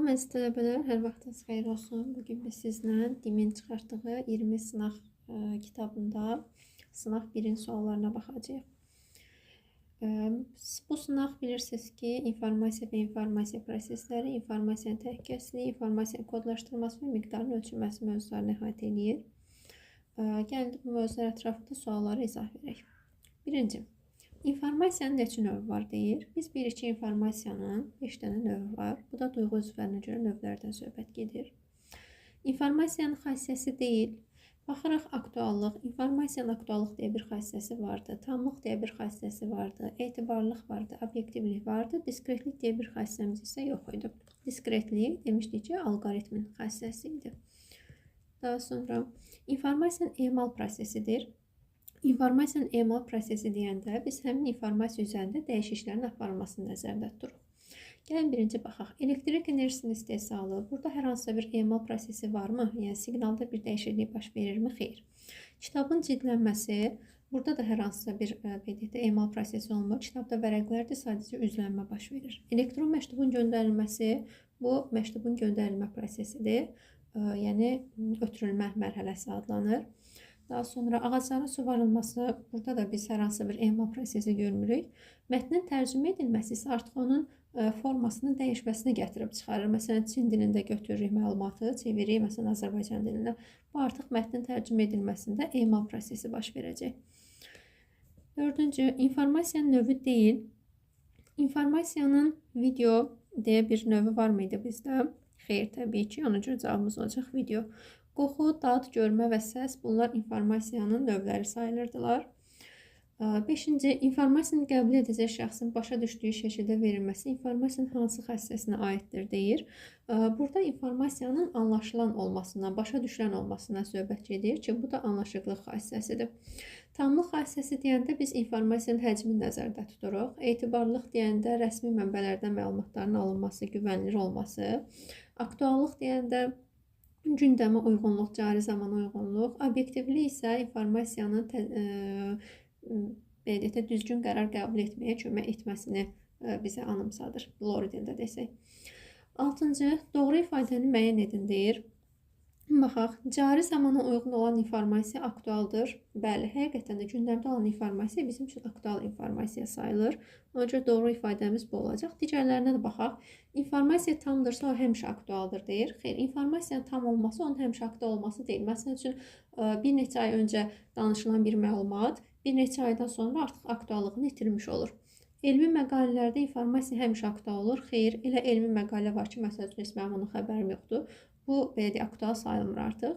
Salam əziz tələbələr, hər vaxtınız xeyir olsun. Bugün biz sizlə DİM-in çıxartdığı 20 sınaq kitabında sınaq 1-in suallarına baxacağıq. Bu sınaq bilirsiniz ki, informasiya və informasiya prosesləri, informasiyanın təhlükəsizliyi, informasiyanın kodlaşdırılması və miqdarın ölçülməsi mövzularını əhatə edir. Gəlin bu mövzular ətrafında suallara izah verək. Birinci, informasiyanın neçə növü var deyir. Biz bilirik ki, informasiyanın 5 dənə növü var. Bu da duyğu üzvlərinə görə növlərdən söhbət gedir. İnformasiyanın xassəsi deyil. Baxıraq aktuallıq. İnformasiyanın aktuallıq deyə bir xassəsi vardı. Tamlıq deyə bir xassəsi vardı. Etibarlıq vardı. Obyektivlik vardı. Diskretlik deyə bir xassəmiz isə yox idi. Diskretlik demişdik ki, alqoritmin xassəsi idi. Daha sonra informasiyanın emal prosesidir. İnformasiyanın emal prosesi deyəndə biz həmin informasiya üzərində dəyişikliklərin aparılmasını nəzərdə tuturuq. Gəlin birinci baxaq. Elektrik enerjisinin istehsalı. Burada hər hansısa bir emal prosesi varmı? Yəni siqnalda bir dəyişiklik baş verirmi? Xeyr. Kitabın cildlənməsi. Burada da hər hansısa bir emal prosesi olmur. Kitabda vərəqlərdə sadəcə üzlənmə baş verir. Elektron məktubun göndərilməsi. Bu məktubun göndərilmə prosesidir. Yəni ötürülmə mərhələsi adlanır. Daha sonra ağacların suvarılması, burada da biz hər hansı bir emal prosesi görmürük. Mətnin tərcümə edilməsi isə artıq onun formasının dəyişməsini gətirib çıxarır. Məsələn, Çin dilində götürürük məlumatı, çeviririk məsələn Azərbaycan dilində. Bu artıq mətnin tərcümə edilməsində emal prosesi baş verəcək. Dördüncü, informasiyanın növü deyil. İnformasiyanın video deyə bir növü var mıydı bizdə? Xeyr, təbii ki, ona görə cavabımız olacaq video. Qoxu, dad, görmə və səs bunlar informasiyanın növləri sayılırdılar. 5-ci, informasiyanı qəbul edəcək şəxsin başa düşdüyü şəkildə verilməsi informasiyanın hansı xassəsinə aiddir deyir. Burada informasiyanın anlaşılan olmasından, başa düşülən olmasından söhbət gedir ki, bu da anlaşıqlıq xassəsidir. Tamlıq xassəsi deyəndə biz informasiyanın həcmini nəzərdə tuturuq. Etibarlıq deyəndə rəsmi mənbələrdən məlumatların alınması, güvənilir olması. Aktuallıq deyəndə gündəmə uyğunluq, cari zamana uyğunluq. Obyektivlik isə informasiyanın düzgün qərar qəbul etməyə kömək etməsini bizə anımsadır. Lori dildə desək. 6-cı, doğru ifadəni müəyyən edin deyir. Baxaq, cari zamana uyğun olan informasiya aktualdır. Bəli, həqiqətən də gündəmdə olan informasiya bizim üçün aktual informasiya sayılır. Ona görə doğru ifadəmiz bu olacaq. Digərlərinə də baxaq. İnformasiya tamdırsa o həmişə aktualdır deyir. Xeyr, informasiyanın tam olması onun həmişə aktual olması deyil. Məsələn üçün, bir neçə ay öncə danışılan bir məlumat bir neçə aydan sonra artıq aktuallığını itirmiş olur. Elmi məqalələrdə informasiya həmişə aktual olur. Xeyr, elə elmi məqalə var ki, məsələn üçün, mənim onun xəbərim yoxdur. Bu, belə deyək, aktual sayılmır artıq.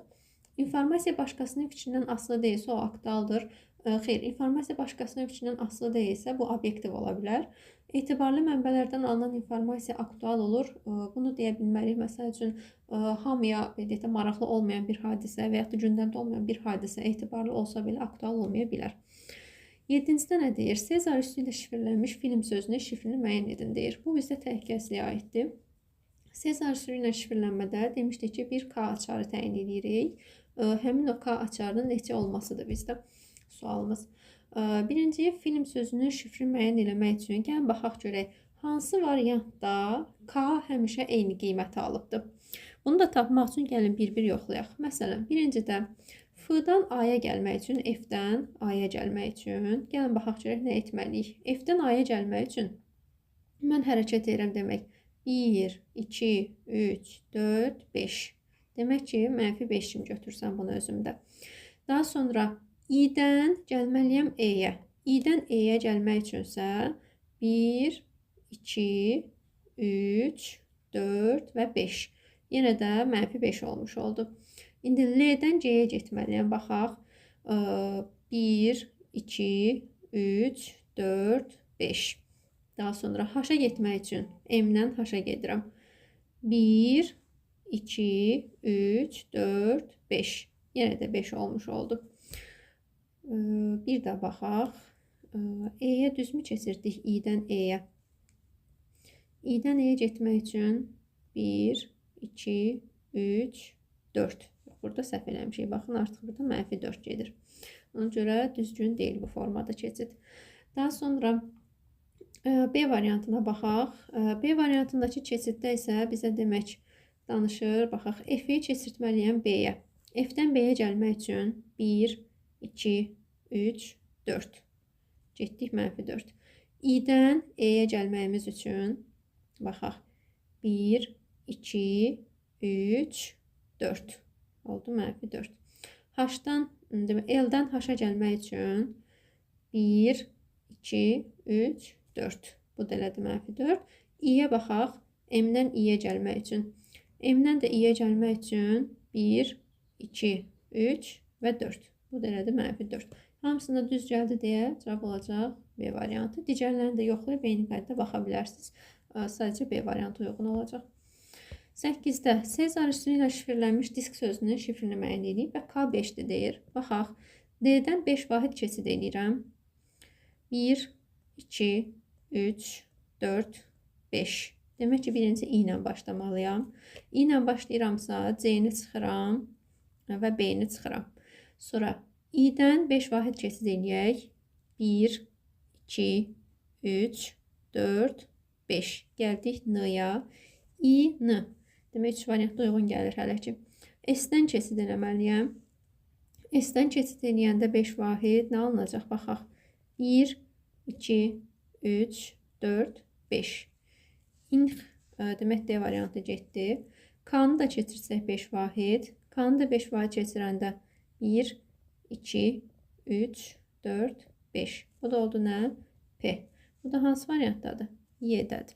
İnformasiya başqasının fikrindən asılı deyilsə, o aktualdır. Xeyr, informasiya başqasının fikrindən asılı deyilsə, bu obyektiv ola bilər. Etibarlı mənbələrdən alınan informasiya aktual olur. Bunu deyə bilmərik. Məsəl üçün, hamıya maraqlı olmayan bir hadisə və yaxud da gündəmdə olmayan bir hadisə etibarlı olsa belə aktual olmaya bilər. 7-cidə nə deyir? Sezar üssü ilə şifrlənmiş film sözünün şifrini müəyyən edin deyir. Bu bizdə təhlükəsizliyə aiddir. Sezar üssü ilə şifrlənmədə demişdik ki, bir K açarı təyin edirik. Həmin o K açarının neçə olmasıdır bizdə sualımız. Birinci, film sözünün şifrini müəyyən eləmək üçün gəlin baxaq görək. Hansı variantda K həmişə eyni qiyməti alıbdır? Bunu da tapmaq üçün gəlin bir-bir yoxlayaq. Məsələn, birincidə F-dan A-ya gəlmək üçün, F-dən A-ya gəlmək üçün gəlin baxaq görək nə etməliyik. F-dən A-ya gəlmək üçün mən hərəkət edirəm demək. 1, 2, 3, 4, 5. Demək ki, -5 kimi götürsəm bunu özümdə. Daha sonra I-dən gəlməliyəm E-yə. I-dən E-yə gəlmək üçünsə 1, 2, 3, 4 və 5. Yenə də -5 olmuş oldu. İndi L-dən C-yə getməliyəm. Baxaq. 1, 2, 3, 4, 5. Daha sonra H-a getmək üçün M-dən H-a gedirəm. 1, 2, 3, 4, 5. Yenə də 5 olmuş oldu. Bir də baxaq. E-yə düzmü keçirdik? I-dən E-yə. I-dən E-yə getmək üçün 1, 2, 3, 4. Burada səhv eləmişik. Baxın, artıq burada -4 gedir. Ona görə düzgün deyil bu formada keçid. Daha sonra B variantına baxaq. B variantındakı keçiddə isə bizə demək danışır. Baxaq, F-i keçirtməliyəm B-yə. F-dən B-yə gəlmək üçün 1, 2, 3, 4. Getdik -4. I-dən E-yə gəlməyimiz üçün baxaq. 1, 2, 3, 4. Oldu -4. H-dan, L-dən H-a gəlmək üçün 1, 2, 3, 4. Bu da elədi -4. I-yə baxaq. M-dən I-yə gəlmək üçün. M-dən də I-yə gəlmək üçün 1, 2, 3 və 4. Bu da elədi -4. Hamısında düz gəldi deyə cavab olacaq B variantı. Digərlərini də yoxlayıb eyni qaydada baxa bilərsiniz. Sadəcə B variantı uyğun olacaq. 8-də Sezar üsulu ilə şifrlənmiş disk sözünün şifrini müəyyən edib və K5-dir deyir. Baxaq. D-dən 5 vahid keçid edirəm. 1, 2, 3, 4, 5. Demək ki, birinci I ilə başlamalıyam. I ilə başlayıramsa C-ni çıxıram və B-ni çıxıram. Sonra I-dən 5 vahid keçid edək. 1, 2, 3, 4, 5. Gəldik N-ya. I, N. Demək, 3 variantda uyğun gəlir hələ ki. S-dən keçid eləməliyəm. S-dən keçid eləyəndə 5 vahid nə alınacaq? Baxaq. 1, 2, 3, 4, 5. İnx, demək D variantı getdi. K-nı da keçirsək 5 vahid. K-nı da 5 vahid keçirəndə 1, 2, 3, 4, 5. Bu da oldu nə? P. Bu da hansı variantdadır? Y-dədir.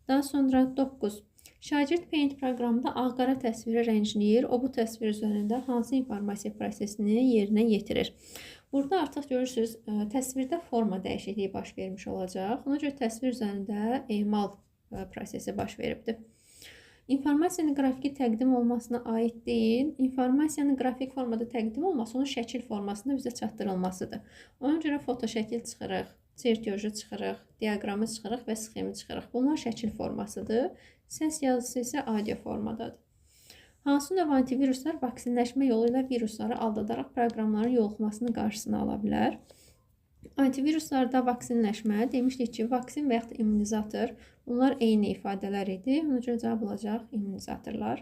Daha sonra 9. Şagird Paint proqramında ağ-qara təsviri rəngləyir. O bu təsvir üzərində hansı informasiya prosesini yerinə yetirir? Burada artıq görürsünüz, təsvirdə forma dəyişikliyi baş vermiş olacaq. Ona görə təsvir üzərində emal prosesi baş veribdir. İnformasiyanın qrafiki təqdim olmasına aid deyil. İnformasiyanın qrafik formada təqdim olması onun şəkil formasında bizə çatdırılmasıdır. Ona görə foto şəkil çıxırıq, çertyoju çıxırıq, diaqramı çıxırıq və sxemi çıxırıq. Bunlar şəkil formasıdır. Səs yazısı isə audio formadadır. Hansı növ antiviruslar vaksinləşmə yolu ilə virusları aldadaraq proqramların yoluxmasının qarşısını ala bilər? Antiviruslarda vaksinləşmə, demişdik ki, vaksin və yaxud immunizator, bunlar eyni ifadələr idi. Ona görə cavab olacaq immunizatorlar.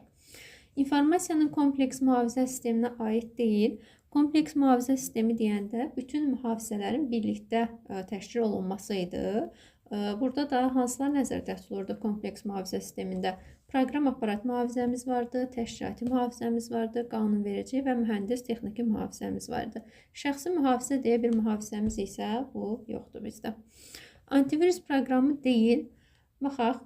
İnformasiyanın kompleks mühafizə sisteminə aid deyil. Kompleks mühafizə sistemi deyəndə bütün mühafizələrin birlikdə təşkil olunması idi. Burada da hansılar nəzərdə tutulurdu kompleks mühafizə sistemində? Proqram aparat mühafizəmiz vardı, təşkilati mühafizəmiz vardı, qanunverici və mühəndis texniki mühafizəmiz vardı. Şəxsi mühafizə deyə bir mühafizəmiz isə bu yoxdur bizdə. Antivirus proqramı deyil. Baxaq.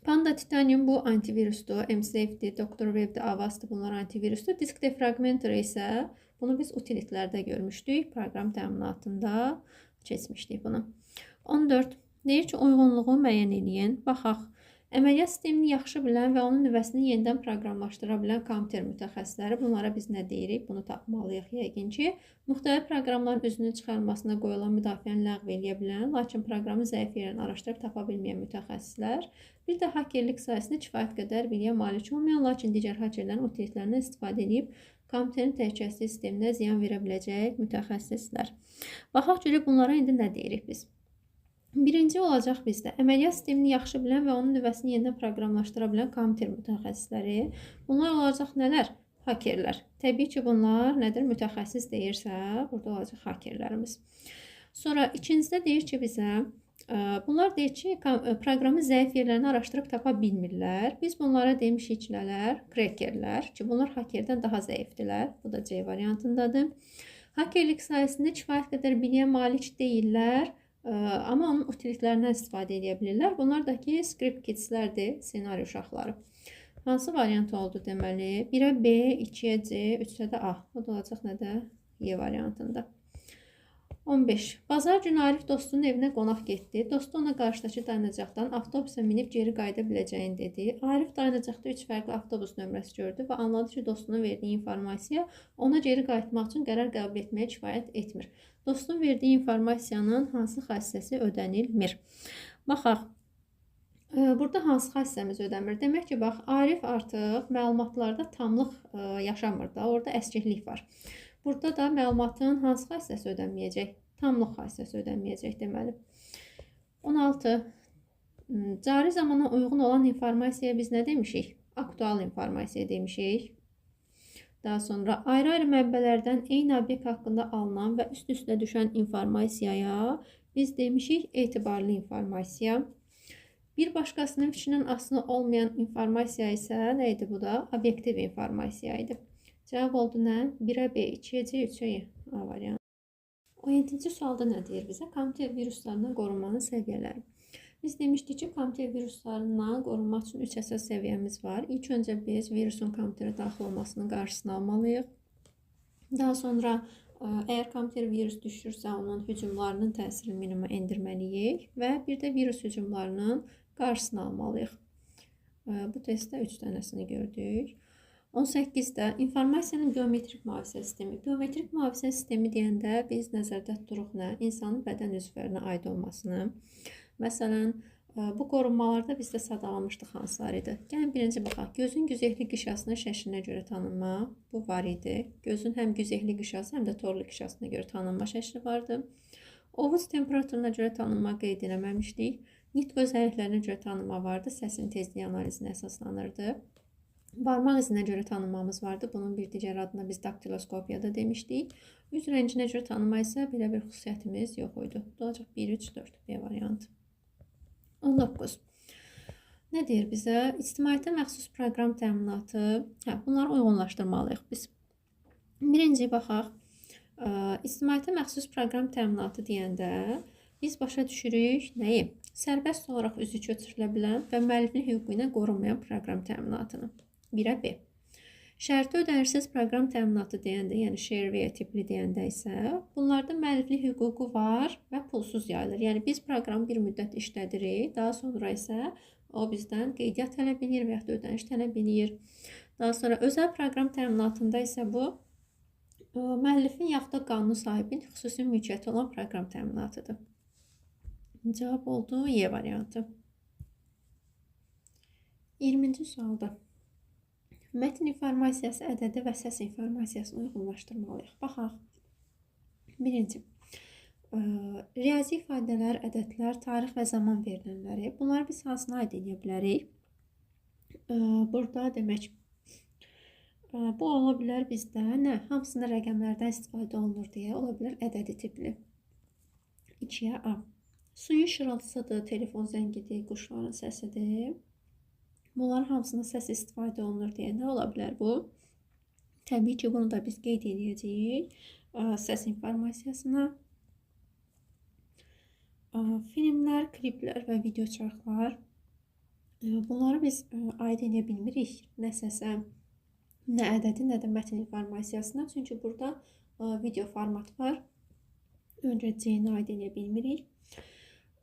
Panda Titanium bu antivirusdur. MSafe'dir, Dr. Web'dir, Avast'dır. Bunlar antivirusdur. Disk defragmenter isə bunu biz utilitlərdə görmüşdük. Proqram təminatında keçmişdik bunu. 14. Deyir ki, uyğunluğu müəyyən edin. Baxaq. Əməliyyat sistemini yaxşı bilən və onun nüvəsini yenidən proqramlaşdıra bilən kompüter mütəxəssisləri, bunlara biz nə deyirik? Bunu tapmalıyıq yəqin ki. Müxtəlif proqramların üzünün çıxarılmasına qoyulan müdafiəni ləğv edə bilən, lakin proqramın zəif yerini araşdırıb tapa bilməyən mütəxəssislər. Bir də hakerlik sayəsində kifayət qədər biliyə malik olmayan, lakin digər hakerlərin utilitlərindən istifadə edib kompüterin təhlükəsizlik sisteminə ziyan verə biləcək mütəxəssislər. Baxaq görək bunlara indi nə deyirik biz? Birinci olacaq bizdə əməliyyat sistemini yaxşı bilən və onun nüvəsini yenidən proqramlaşdıra bilən kompüter mütəxəssisləri. Bunlar olacaq nələr? Hakerlər. Təbii ki, bunlar nədir? Mütəxəssis deyirsə, burada olacaq hakerlərimiz. Sonra ikincidə deyir ki, bizə bunlar deyir ki, proqramın zəif yerlərini araşdırıb tapa bilmirlər. Biz bunlara demişik nələr? Krekerlər ki, bunlar hakerdən daha zəifdirlər. Bu da C variantındadır. Hakerlik sayəsində kifayət qədər biliyə malik deyirlər. Amma onun utilitlərindən istifadə edə bilirlər. Bunlar da ki, script kidslərdir, senari uşaqları. Hansı variant oldu deməli? 1-ə B, 2-yə C, 3-ə də A. Bu da olacaq nədə? Y variantında. 15. Bazar günü Arif dostunun evinə qonaq getdi. Dostu ona qarşıdakı dayanacaqdan avtobusa minib geri qayıda biləcəyini dedi. Arif dayanacaqda 3 fərqli avtobus nömrəsi gördü və anladı ki, dostunun verdiyi informasiya ona geri qayıtmaq üçün qərar qəbul etməyə kifayət etmir. Dostun verdiyi informasiyanın hansı xassəsi ödənilmir? Baxaq. Burada hansı xassəmiz ödənmir? Demək ki, bax, Arif artıq məlumatlarda tamlıq yaşamır da, orada əskiklik var. Burada da məlumatın hansı xassəsi ödənməyəcək? Tamlıq xassəsi ödənməyəcək deməli. 16. Cari zamana uyğun olan informasiyaya biz nə demişik? Aktual informasiya demişik. Daha sonra ayrı-ayrı mənbələrdən eyni obyekt haqqında alınan və üst-üstə düşən informasiyaya biz demişik etibarlı informasiya. Bir başqasının fikrindən asılı olmayan informasiya isə nə idi bu da? Obyektiv informasiya idi. Cavab oldu nə? 1-ə B, 2-yə C, 3-ə A variantı. 17-ci sualda nə deyir bizə? Kompüter viruslarından qorunmanın səviyyələri. Biz demişdik ki, kompüter viruslarından qorunmaq üçün 3 əsas səviyyəmiz var. İlk öncə biz virusun kompüterə daxil olmasının qarşısını almalıyıq. Daha sonra əgər kompüter virus düşürsə, onun hücumlarının təsirini minimuma endirməliyik və bir də virus hücumlarının qarşısını almalıyıq. Bu testdə 3 dənəsini gördük. 18-də informasiyanın biometrik mühafizə sistemi. Biometrik mühafizə sistemi deyəndə biz nəzərdə tuturuq nə? İnsanın bədən üzvlərinə aid olmasını. Məsələn, bu qorunmalarda biz də sadalamışdıq hansılar idi. Gəlin birinci baxaq. Gözün güzehli qişasının şəklinə görə tanınma. Bu var idi. Gözün həm güzehli qişası, həm də torlu qişasına görə tanınma şəkli vardı. Ovuc temperaturuna görə tanınma qeyd eləməmişdik. Nitq özelliklərinə görə tanınma vardı. Səsin tezliyi analizinə əsaslanırdı. Barmaq izinə görə tanınmamız vardı. Bunun bir digər adına biz daktiloskopiyada demişdik. Üz rənginə görə tanınma isə belə bir xüsusiyyətimiz yox idi. Bu olacaq 1, 3, 4 B variantı. 19. Nə deyir bizə? İctimaiyyətə məxsus proqram təminatı. Bunları uyğunlaşdırmalıyıq biz. Birinci baxaq. İctimaiyyətə məxsus proqram təminatı deyəndə biz başa düşürük nəyi? Sərbəst olaraq üzü köçürülə bilən və müəllifin hüququ ilə qorunmayan proqram təminatını. 1-ə B. Şərti ödənişsiz proqram təminatı deyəndə, yəni shareware tipli deyəndə isə bunlarda müəlliflik hüququ var və pulsuz yayılır. Yəni biz proqramı bir müddət işlədirik, daha sonra isə o bizdən qeydiyyat tələb edir və ya da ödəniş tələb edir. Daha sonra özəl proqram təminatında isə bu müəllifin yaxud da qanunu sahibinin xüsusi mülkiyyəti olan proqram təminatıdır. Cavab oldu Y variantı. 20-ci sualda. Mətn informasiyası ədədi və səs informasiyasını uyğunlaşdırmalıyıq. Baxaq. Birinci. Riyazi ifadələr, ədədlər, tarix və zaman verilənləri. Bunları biz hansına aid edə bilərik? Burada demək, bu ola bilər bizdə nə? Hamısında rəqəmlərdən istifadə olunur deyə ola bilər ədədi tipli. 2-yə A. Suyun şırıltısıdır, telefon zəngidir, quşların səsidir. Bunların hamısında səs istifadə olunur deyə nə ola bilər bu? Təbii ki, bunu da biz qeyd edəcəyik səs informasiyasına. Filmlər, kliplər və video çarxlar. Bunları biz aid edə bilmirik nə səsə, nə ədədi, nə də mətn informasiyasına. Çünki burada video format var. Öncə C-ni aid edə bilmirik.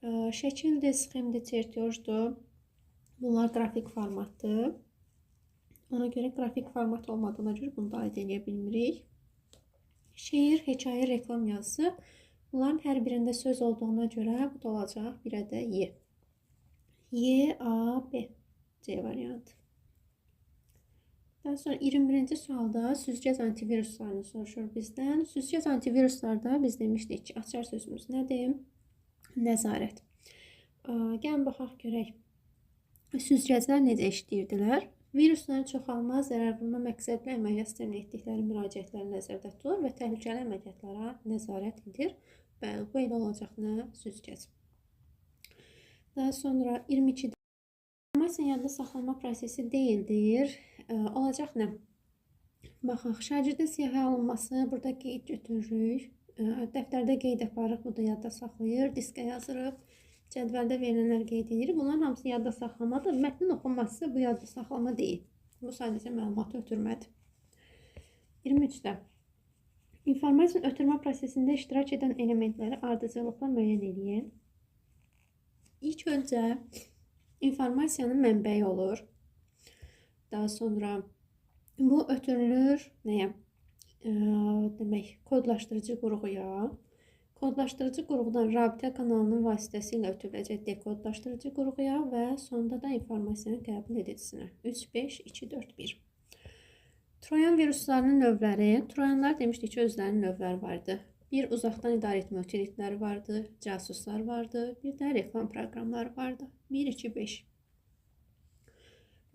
Şəkildir, sxemdir, çertyojdur. Bunlar qrafik formatdır. Ona görə qrafik format olmadığına görə bunu da aid edə bilmirik. Şeir, hekayə, reklam yazısı. Bunların hər birində söz olduğuna görə bu da olacaq 1-ə də Y. Y, A, B. C variantı. Daha sonra 21-ci sualda süzgəc antiviruslarını soruşur bizdən. Süzgəc antiviruslarda biz demişdik ki, açar sözümüz nədir? Nəzarət. Gəlin baxaq görək. Süzgəclər necə işləyirdilər? Virusların çoxalma, zərər vurma məqsədli əməliyyat sistemlə etdikləri müraciətləri nəzərdə tutur və təhlükəli əməliyyatlara nəzarət edir. Bəli, bu elə olacaq nə? Süzgəc. Daha sonra 22-də informasiya yadda saxlama prosesi deyildir. Olacaq nə? Baxaq, şagirdin siyahıya alınması, burada qeyd götürürük. Dəftərdə qeyd aparıq, bu da yadda saxlayır, diskə yazırıq. Cədvəldə verilənlər qeyd edilir. Bunların hamısı yadda saxlamadır. Mətnin oxunması bu yadda saxlama deyil. Bu sadəcə məlumatı ötürmədir. 23-də. İnformasiyanın ötürmə prosesində iştirak edən elementləri ardıcıllıqla müəyyən edin. İlk öncə informasiyanın mənbəyi olur. Daha sonra bu ötürülür nəyə? Demək, kodlaşdırıcı qurğuya. Kodlaşdırıcı qurğudan rabitə kanalının vasitəsilə ötürüləcək dekodlaşdırıcı qurğuya və sonda da informasiyanın qəbul edicisinə. 3, 5, 2, 4, 1. Troyan viruslarının növləri. Troyanlar demişdik ki, özlərinin növləri vardı. Bir uzaqdan idarə etmə utilitləri vardı, casuslar vardı, bir də reklam proqramları vardı. 1, 2, 5.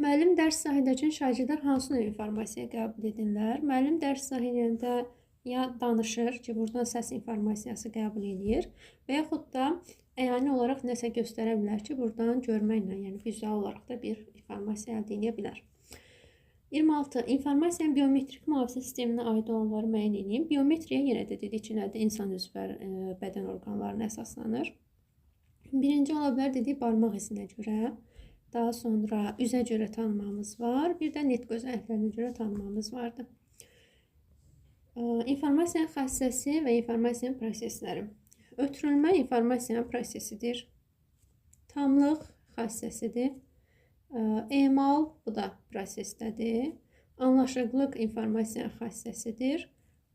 Müəllim dərs sahədə üçün şagirdlər hansı növ informasiya qəbul edirlər? Müəllim dərs sahələrində ya danışır ki, buradan səs informasiyası qəbul edir və yaxud da əyani olaraq nəsə göstərə bilər ki, buradan görməklə, yəni vizual olaraq da bir informasiya əldə edə bilər. 26. İnformasiyanın biometrik mühafizə sisteminə aid olanları müəyyən edin. Biometriya yenə də dedik ki, nədir? İnsan üzvlər bədən orqanlarına əsaslanır. Birinci ola bilər dedik barmaq izinə görə, daha sonra üzə görə tanımamız var, bir də nitq özəlliklərinə görə tanımamız vardı. İnformasiyanın xassəsi və informasiyanın prosesləri. Ötürülmə informasiyanın prosesidir. Tamlıq xassəsidir. Emal, bu da prosesdədir. Anlaşıqlıq informasiyanın xassəsidir.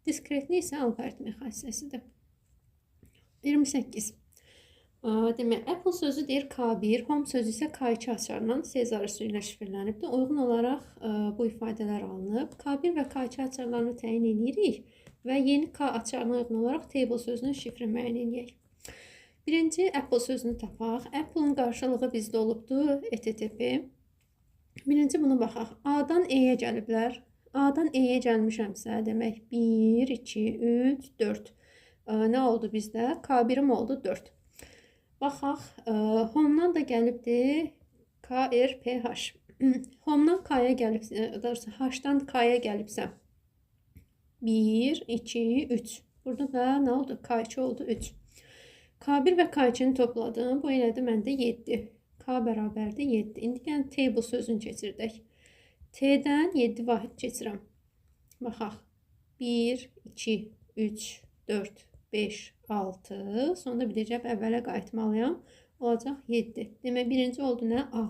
Diskretlik isə alqoritmin xassəsidir. 28. Demək, Apple sözü deyir K1, Home sözü isə K2 açarla Sezar üsulu ilə şifrlənibdir. Uyğun olaraq bu ifadələr alınıb. K1 və K2 açarlarını təyin edirik və yeni K açarına uyğun olaraq table sözünün şifrini müəyyən edək. Birinci Apple sözünü tapaq. Apple'ın qarşılığı bizdə olubdur, ETTP. Birinci buna baxaq. A-dan E-yə gəliblər. A-dan E-yə gəlmişəmsə, demək 1, 2, 3, 4. Nə oldu bizdə? K1'im oldu 4. Baxaq, Home-dan da gəlibdir KRPH. Home-dan K-ya gəlibsə, doğrusu H-dan K-ya gəlibsə 1, 2, 3. Burada da nə oldu? K2 oldu 3. K1 və K2'ni topladım. Bu elədi məndə 7. K bərabərdir 7. İndi gəlin table sözünü keçirdək. T-dən 7 vahid keçirəm. Baxaq. 1, 2, 3, 4, 5, 6. Sonda biləcəm əvvələ qayıtmalıyam. Olacaq 7. Demək birinci oldu nə? A.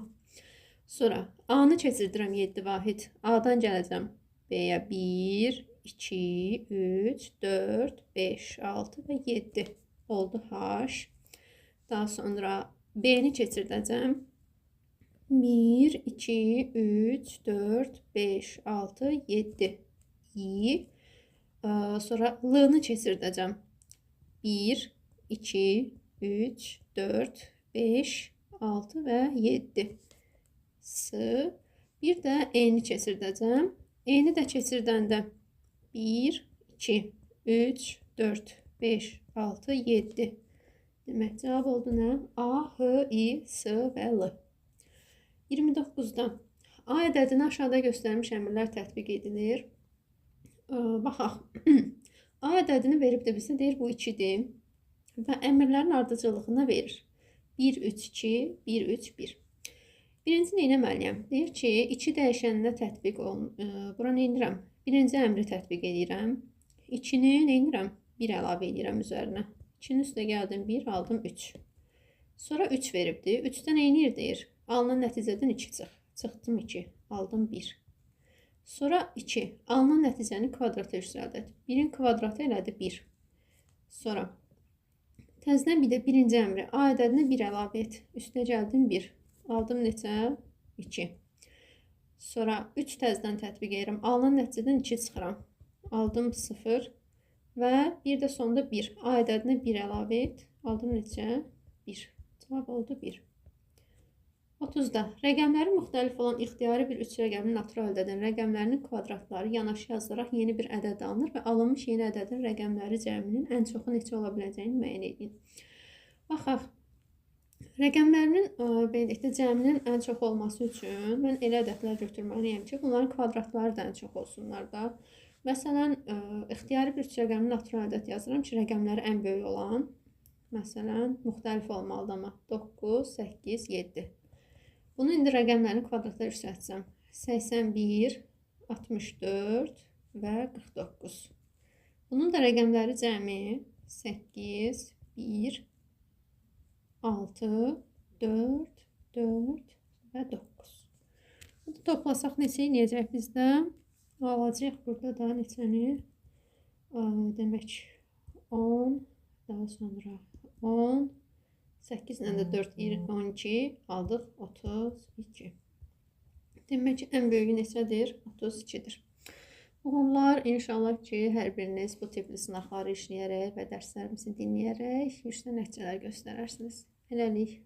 Sonra A-nı keçirdirəm 7 vahid. A-dan gələcəm B-yə 1, 2, 3, 4, 5, 6 və 7. Oldu H. Daha sonra B-ni keçirdəcəm. 1, 2, 3, 4, 5, 6, 7. İ. Sonra L-nı keçirdəcəm. 1, 2, 3, 4, 5, 6 və 7. S. Bir də E-ni keçirdəcəm. E-ni də keçirdəndə 1, 2, 3, 4, 5, 6, 7. Demək, cavab oldu nə? A, H, I, S və L. 29-da A ədədini aşağıda göstərmiş əmrlər tətbiq edilir. Baxaq. A ədədini veribdir bizə, deyir bu 2-dir və əmrlərin ardıcıllığını verir. 1, 3, 2, 1, 3, 1. Birinci nə etməliyəm? Deyir ki, 2 dəyişəninə tətbiq olun. Bura nə edirəm? Birinci əmri tətbiq edirəm. 2-ni nə edirəm? 1 əlavə edirəm üzərinə. 2-nin üstə gəldim 1, aldım 3. Sonra 3 veribdir. 3-dən eynir deyir. Alınan nəticədən 2 çıx. Çıxdım 2, aldım 1. Sonra 2. Alınan nəticəni kvadrata yüksəldət. 1-in kvadratı elədi 1. Sonra təzədən bir də birinci əmri A ədədinə 1 əlavə et. Üstə gəldim 1. Aldım neçə? 2. Sonra 3 təzədən tətbiq edirəm. Alınan nəticədən 2 çıxıram. Aldım 0. Və bir də sonda 1. A ədədinə 1 əlavə et. Aldım neçə? 1. Cavab oldu 1. 30-da rəqəmləri müxtəlif olan ixtiyari bir 3 rəqəmini natural əldə edən rəqəmlərinin kvadratları yanaşı yazılaraq yeni bir ədəd alınır və alınmış yeni ədədin rəqəmləri cəminin ən çoxu neçə ola biləcəyini müəyyən edin. Baxaq. Rəqəmlərinin beləliklə cəminin ən çox olması üçün mən elə ədədlər götürməliyəm ki, bunların kvadratları da ən çox olsunlar da. Məsələn, ixtiyari bir 3 rəqəmini natural ədəd yazıram ki, rəqəmləri ən böyük olan, məsələn, müxtəlif olmalıdır amma 9, 8, 7. Bunu indi rəqəmlərin kvadratları yüksəltsəm. 81, 64 və 49. Bunun da rəqəmləri cəmi 8, 1, 6, 4, 4 və 9. Bunu toplasaq neçə eləyəcək bizdə? Alacaq burada da neçəni? Demək 10, daha sonra 10, 8 ilə də 4, 12, aldıq 32. Demək ki, ən böyüyü neçədir? 32-dir. Uğurlar, inşallah ki hər biriniz bu tipli sınaqları işləyərək və dərslərimizi dinləyərək yüksək nəticələr göstərərsiniz. Hələlik.